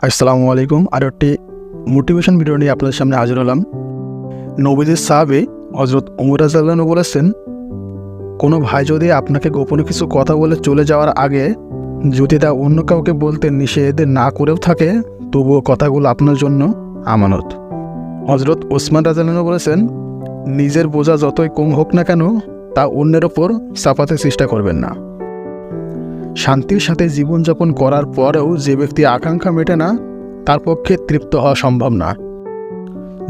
আসসালামু আলাইকুম। আরও একটি মোটিভেশন ভিডিও নিয়ে আপনাদের সামনে হাজির হলাম। নবীদের সাহাবী হযরত ওমর রাদিয়াল্লাহু আনহু বলেছেন, কোনো ভাই যদি আপনাকে গোপনে কিছু কথা বলে চলে যাওয়ার আগে যদি তা অন্য কাউকে বলতে নিষেধ না করেও থাকে, তবুও কথাগুলো আপনার জন্য আমানত। হযরত ওসমান রাদিয়াল্লাহু আনহু বলেছেন, নিজের বোঝা যতই কম হোক না কেন তা অন্যের ওপর চাপাতে চেষ্টা করবেন না। শান্তির সাথে জীবনযাপন করার পরেও যে ব্যক্তি আকাঙ্ক্ষা মেটে না, তার পক্ষে তৃপ্ত হওয়া সম্ভব না।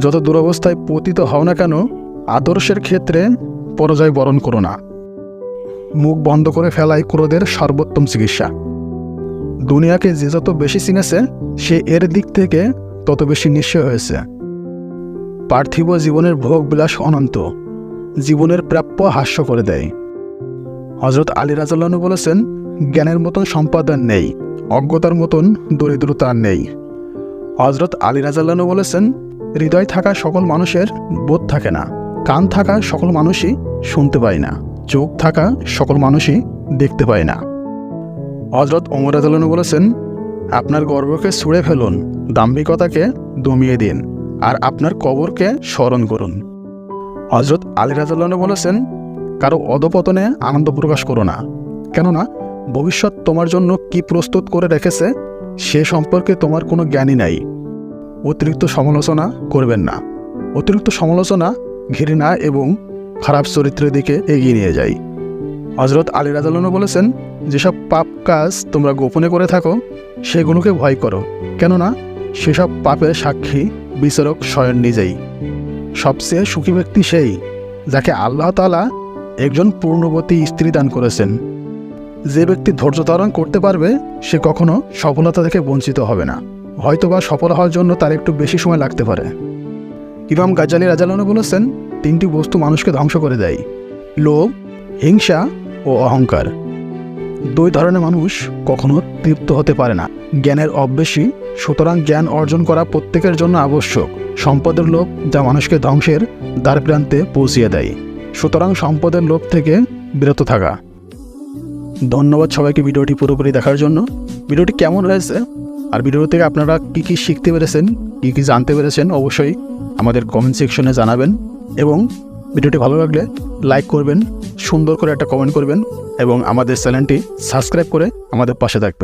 যত দুরবস্থায় পতিত হও না কেন, আদর্শের ক্ষেত্রে পরাজয় বরণ করো না। মুখ বন্ধ করে ফেলাই ক্রোধের সর্বোত্তম চিকিৎসা। দুনিয়াকে যে যত বেশি চিনেছে, সে এর দিক থেকে তত বেশি নিশ্চয় হয়েছে। পার্থিব জীবনের ভোগ বিলাস অনন্ত, জীবনের প্রাপ্য হাস্য করে দেয়। হযরত আলী রাদিয়াল্লাহু আনহু বলেছেন, জ্ঞানের মতন সম্পাদন নেই, অজ্ঞতার মতন দরিদ্রতা নেই। হযরত আলী রাদিয়াল্লাহু আনহু বলেছেন, হৃদয় থাকা সকল মানুষের বোধ থাকে না, কান থাকা সকল মানুষই শুনতে পায় না, চোখ থাকা সকল মানুষই দেখতে পায় না। হযরত ওমর রাদিয়াল্লাহু আনহু বলেছেন, আপনার গর্বকে ছুঁড়ে ফেলুন, দাম্ভিকতাকে দমিয়ে দিন, আর আপনার কবরকে স্মরণ করুন। হযরত আলী রাদিয়াল্লাহু আনহু বলেছেন, কারো অধপতনে আনন্দ প্রকাশ করো না, কেননা ভবিষ্যৎ তোমার জন্য কি প্রস্তুত করে রেখেছে সে সম্পর্কে তোমার কোনো জ্ঞানই নাই। অতিরিক্ত সমালোচনা করবেন না। অতিরিক্ত সমালোচনা ঘৃণা এবং খারাপ চরিত্রের দিকে এগিয়ে নিয়ে যায়। হযরত আলী রাদিয়াল্লাহু আনহু বলেছেন, যেসব পাপ কাজ তোমরা গোপনে করে থাকো সেগুলোকে ভয় করো, কেননা সেসব পাপের সাক্ষী বিচারক স্বয়ং নিজেই। সবচেয়ে সুখী ব্যক্তি সেই যাকে আল্লাহ তাআলা একজন পূর্ণবতী স্ত্রী দান করেছেন। যে ব্যক্তি ধৈর্য ধারণ করতে পারবে সে কখনো সফলতা থেকে বঞ্চিত হবে না। হয়তোবা সফল হওয়ার জন্য তার একটু বেশি সময় লাগতে পারে। ইমাম গাজ্জালী রাদিয়াল্লাহু আনহু বলেছেন, তিনটি বস্তু মানুষকে ধ্বংস করে দেয়: লোভ, হিংসা ও অহংকার। দুই ধরনের মানুষ কখনো তৃপ্ত হতে পারে না। জ্ঞানের অভ্যেসী, সুতরাং জ্ঞান অর্জন করা প্রত্যেকের জন্য আবশ্যক। সম্পদের লোভ যা মানুষকে ধ্বংসের দ্বারপ্রান্তে পৌঁছিয়ে দেয়, সুতরাং সম্পদের লোভ থেকে বিরত থাকা। ধন্যবাদ সবাইকে ভিডিওটি পুরোপুরি দেখার জন্য। ভিডিওটি কেমন হয়েছে আর ভিডিও থেকে আপনারা কী শিখতে পেরেছেন, কী জানতে পেরেছেন অবশ্যই আমাদের কমেন্ট সেকশনে জানাবেন। এবং ভিডিওটি ভালো লাগলে লাইক করবেন, সুন্দর করে একটা কমেন্ট করবেন এবং আমাদের চ্যানেলটি সাবস্ক্রাইব করে আমাদের পাশে থাকবেন।